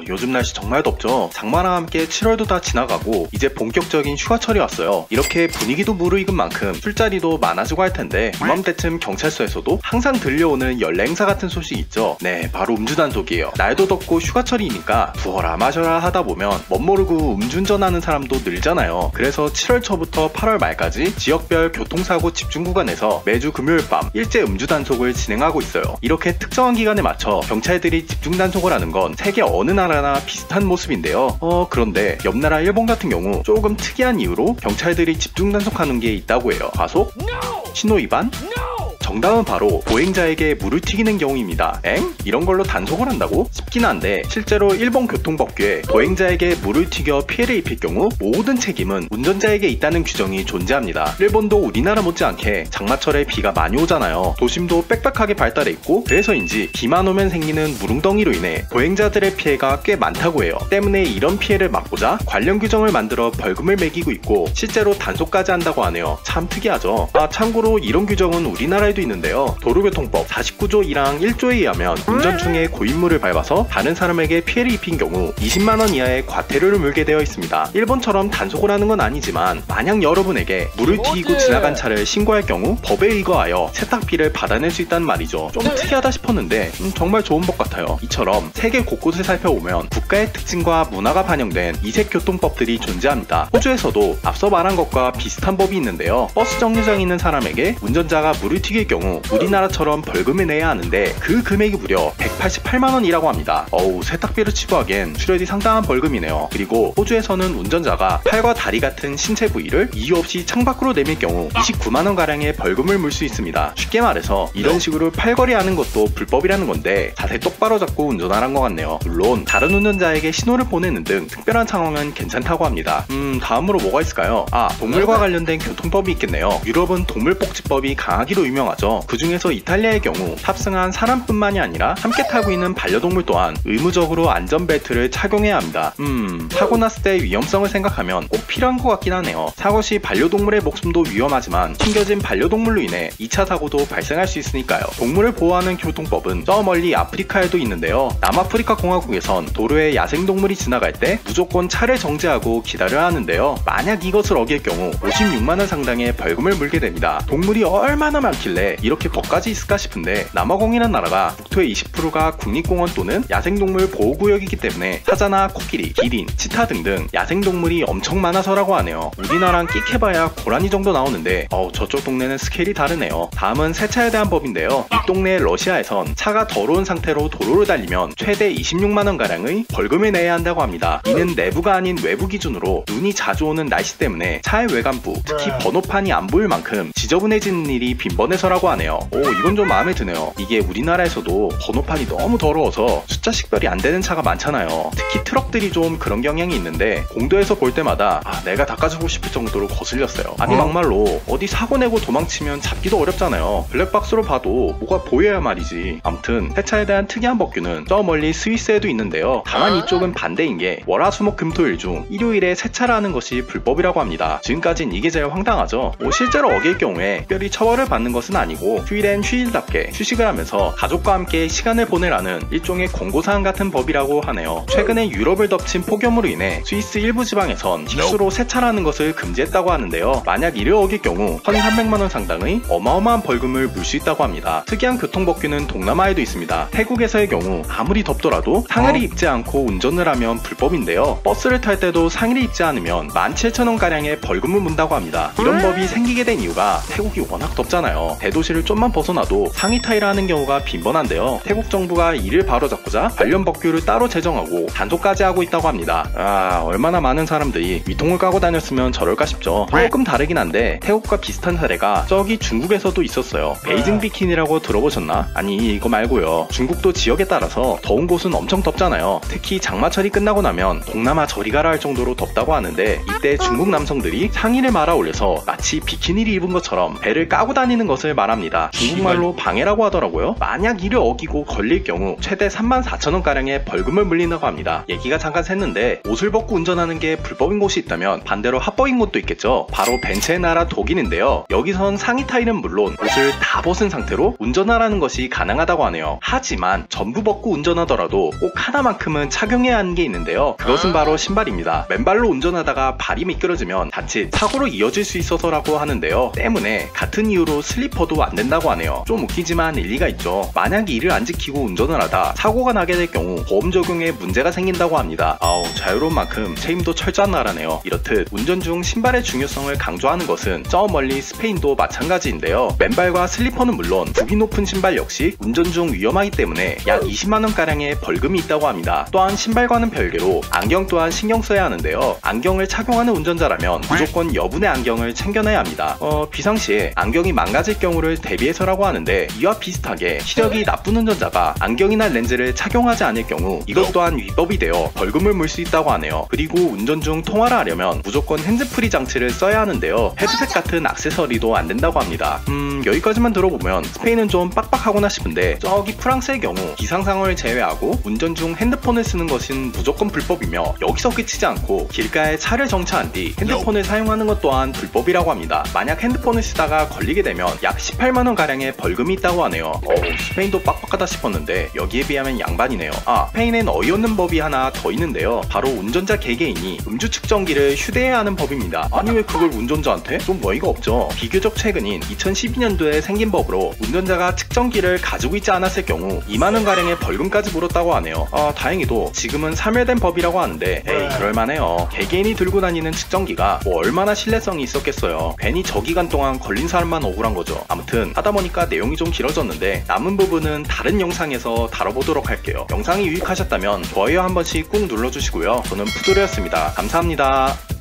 요즘 날씨 정말 덥죠. 장마랑 함께 7월도 다 지나가고 이제 본격적인 휴가철이 왔어요. 이렇게 분위기도 무르익은 만큼 술자리도 많아지고 할 텐데 이맘때쯤 경찰서에서도 항상 들려오는 연례 행사 같은 소식이 있죠. 네, 바로 음주단속이에요. 날도 덥고 휴가철이니까 부어라 마셔라 하다 보면 멋모르고 음주운전하는 사람도 늘잖아요. 그래서 7월 초부터 8월 말까지 지역별 교통사고 집중 구간에서 매주 금요일 밤 일제 음주단속을 진행하고 있어요. 이렇게 특정한 기간에 맞춰 경찰들이 집중단속을 하는 건 세계 어느 나라나 비슷한 모습인데요. 그런데 옆나라 일본 같은 경우 조금 특이한 이유로 경찰들이 집중 단속하는 게 있다고 해요. 과속? 신호위반? 정답은 바로 보행자에게 물을 튀기는 경우입니다. 엥? 이런 걸로 단속을 한다고? 싶긴 한데 실제로 일본 교통법규에 보행자에게 물을 튀겨 피해를 입힐 경우 모든 책임은 운전자에게 있다는 규정이 존재합니다. 일본도 우리나라 못지않게 장마철에 비가 많이 오잖아요. 도심도 빽빽하게 발달해 있고 그래서인지 비만 오면 생기는 물웅덩이로 인해 보행자들의 피해가 꽤 많다고 해요. 때문에 이런 피해를 막고자 관련 규정을 만들어 벌금을 매기고 있고 실제로 단속까지 한다고 하네요. 참 특이하죠. 참고로 이런 규정은 우리나라에도 있는데요. 도로교통법 49조 1항 1조에 의하면 운전 중에 고인물을 밟아서 다른 사람에게 피해를 입힌 경우 20만원 이하의 과태료를 물게 되어 있습니다. 일본처럼 단속을 하는 건 아니지만 만약 여러분에게 물을 튀기고 지나간 차를 신고할 경우 법에 의거하여 세탁비를 받아낼 수 있다는 말이죠. 좀 특이하다 싶었는데 정말 좋은 법 같아요. 이처럼 세계 곳곳을 살펴보면 국가의 특징과 문화가 반영된 이색 교통법들이 존재합니다. 호주에서도 앞서 말한 것과 비슷한 법이 있는데요. 버스 정류장에 있는 사람에게 운전자가 물을 튀길 경우 우리나라처럼 벌금을 내야 하는데 그 금액이 무려 188만원이라고 합니다. 세탁비를 치부하기엔 출혈이 상당한 벌금이네요. 그리고 호주에서는 운전자가 팔과 다리 같은 신체 부위를 이유 없이 창밖으로 내밀 경우 29만원가량의 벌금을 물 수 있습니다. 쉽게 말해서 이런 식으로 팔걸이 하는 것도 불법이라는 건데 자세 똑바로 잡고 운전하란 것 같네요. 물론 다른 운전자에게 신호를 보내는 등 특별한 상황은 괜찮다고 합니다. 다음으로 뭐가 있을까요? 동물과 관련된 교통법이 있겠네요. 유럽은 동물복지법이 강하기로 유명하죠. 그 중에서 이탈리아의 경우 탑승한 사람뿐만이 아니라 함께 타고 있는 반려동물 또한 의무적으로 안전벨트를 착용해야 합니다. 사고 났을 때의 위험성을 생각하면 꼭 필요한 것 같긴 하네요. 사고 시 반려동물의 목숨도 위험하지만 숨겨진 반려동물로 인해 2차 사고도 발생할 수 있으니까요. 동물을 보호하는 교통법은 저 멀리 아프리카에도 있는데요. 남아프리카 공화국에선 도로에 야생동물이 지나갈 때 무조건 차를 정지하고 기다려야 하는데요. 만약 이것을 어길 경우 56만원 상당의 벌금을 물게 됩니다. 동물이 얼마나 많길래 이렇게 법까지 있을까 싶은데 남아공이라는 나라가 국토의 20%가 국립공원 또는 야생동물 보호구역이기 때문에 사자나 코끼리, 기린, 치타 등등 야생동물이 엄청 많아서라고 하네요. 우리나라랑 끽해봐야 고라니 정도 나오는데 저쪽 동네는 스케일이 다르네요. 다음은 세차에 대한 법인데요. 이 동네 러시아에선 차가 더러운 상태로 도로를 달리면 최대 26만원가량의 벌금을 내야 한다고 합니다. 이는 내부가 아닌 외부 기준으로 눈이 자주 오는 날씨 때문에 차의 외관부, 특히 번호판이 안 보일 만큼 지저분해지는 일이 빈번해서라고 하네요. 이건 좀 마음에 드네요. 이게 우리나라에서도 번호판이 너무 더러워서 숫자 식별이 안 되는 차가 많잖아요. 특히 트럭들이 좀 그런 경향이 있는데 공도에서 볼 때마다 내가 닦아주고 싶을 정도로 거슬렸어요. 아니 막말로 어디 사고 내고 도망치면 잡기도 어렵잖아요. 블랙박스로 봐도 뭐가 보여야 말이지. 아무튼 세차에 대한 특이한 법규는 저 멀리 스위스에도 있는데요. 다만 이쪽은 반대인 게 월화수목금토일 중 일요일에 세차를 하는 것이 불법이라고 합니다. 지금까진 이게 제일 황당하죠. 실제로 어길 경우에 특별히 처벌을 받는 것은 아니고 휴일엔 휴일답게 휴식을 하면서 가족과 함께 시간을 보내라는 일종의 권고사항 같은 법이라고 하네요. 최근에 유럽을 덮친 폭염으로 인해 스위스 일부 지방에선 식수로 세차라는 것을 금지했다고 하는데요. 만약 이를 어길 경우 1,300만원 상당의 어마어마한 벌금을 물 수 있다고 합니다. 특이한 교통법규는 동남아에도 있습니다. 태국에서의 경우 아무리 덥더라도 상의를 입지 않고 운전을 하면 불법인데요. 버스를 탈 때도 상의를 입지 않으면 17,000원가량의 벌금을 문다고 합니다. 이런 법이 생기게 된 이유가 태국이 워낙 덥잖아요. 대도시를 좀만 벗어나도 상의 타의를 하는 경우가 빈번한데요. 태국 정부가 이를 바로잡고자 관련 법규를 따로 제정하고 단속까지 하고 있다고 합니다. 얼마나 많은 사람들이 위통을 까고 다녔으면 저럴까 싶죠. 조금 다르긴 한데 태국과 비슷한 사례가 저기 중국에서도 있었어요. 베이징 비키니라고 들어보셨나? 아니 이거 말고요. 중국도 지역에 따라서 더운 곳은 엄청 덥잖아요. 특히 장마철이 끝나고 나면 동남아 저리 가라 할 정도로 덥다고 하는데 이때 중국 남성들이 상의를 말아 올려서 마치 비키니를 입은 것처럼 것처럼 배를 까고 다니는 것을 말합니다. 중국말로 방해라고 하더라고요. 만약 이를 어기고 걸릴 경우 최대 34,000원가량의 벌금을 물린다고 합니다. 얘기가 잠깐 샜는데 옷을 벗고 운전하는 게 불법인 곳이 있다면 반대로 합법인 곳도 있겠죠. 바로 벤츠의 나라 독일인데요. 여기선 상의 타일은 물론 옷을 다 벗은 상태로 운전하라는 것이 가능하다고 하네요. 하지만 전부 벗고 운전하더라도 꼭 하나만큼은 착용해야 하는 게 있는데요. 그것은 바로 신발입니다. 맨발로 운전하다가 발이 미끄러지면 자칫 사고로 이어질 수 있어서라고 하는데요. 때문에 같은 이유로 슬리퍼도 안 된다고 하네요. 좀 웃기지만 일리가 있죠. 만약 이를 안 지키고 운전을 하다 사고가 나게 될 경우 보험 적용에 문제가 생긴다고 합니다. 아우, 자유로운 만큼 책임도 철저한 나라네요. 이렇듯 운전 중 신발의 중요성을 강조하는 것은 저 멀리 스페인도 마찬가지인데요. 맨발과 슬리퍼는 물론 굽이 높은 신발 역시 운전 중 위험하기 때문에 약 20만원가량의 벌금이 있다고 합니다. 또한 신발과는 별개로 안경 또한 신경 써야 하는데요. 안경을 착용하는 운전자라면 무조건 여분의 안경을 챙겨내야 합니다. 비상시에 안경이 망가질 경우를 대비해서라고 하는데, 이와 비슷하게 시력이 나쁜 운전자가 안경이나 렌즈를 착용하지 않을 경우 이것 또한 위법이 되어 벌금을 물 수 있다고 하네요. 그리고 운전 중 통화를 하려면 무조건 핸즈프리 장치를 써야 하는데요. 헤드셋 같은 액세서리도 안 된다고 합니다. 여기까지만 들어보면 스페인은 좀 빡빡하구나 싶은데, 저기 프랑스의 경우 비상 상황을 제외하고 운전 중 핸드폰을 쓰는 것은 무조건 불법이며 여기서 끝이지 않고 길가에 차를 정차한 뒤 핸드폰을 사용하는 것 또한 불법이라고 합니다. 만약 핸드폰을 쓰다가 걸리게 되면 약 18만원 가량의 벌금이 있다고 하네요. 스페인도 빡빡하다 싶었는데 여기에 비하면 양반이네요. 스페인엔 어이없는 법이 하나 더 있는데요. 바로 운전자 개개인이 음주 측정기를 휴대해야 하는 법입니다. 아니 왜 그걸 운전자한테? 좀 어이가 없죠. 비교적 최근인 2012년도에 생긴 법으로 운전자가 측정기를 가지고 있지 않았을 경우 2만원가량의 벌금까지 물었다고 하네요. 다행히도 지금은 사멸된 법이라고 하는데 에이, 그럴만해요. 개개인이 들고 다니는 측정기가 뭐 얼마나 신뢰성이 있었겠어요. 괜히 저 기간 동안 걸린 사람만 억울한 거죠. 아무튼 하다보니까 내용이 좀 길어졌는데 남은 부분은 다른 영상에서 다뤄보도록 할게요. 영상이 유익하셨다면 좋아요 한 번씩 꾹 눌러주시고요. 저는 푸드루였습니다. 감사합니다.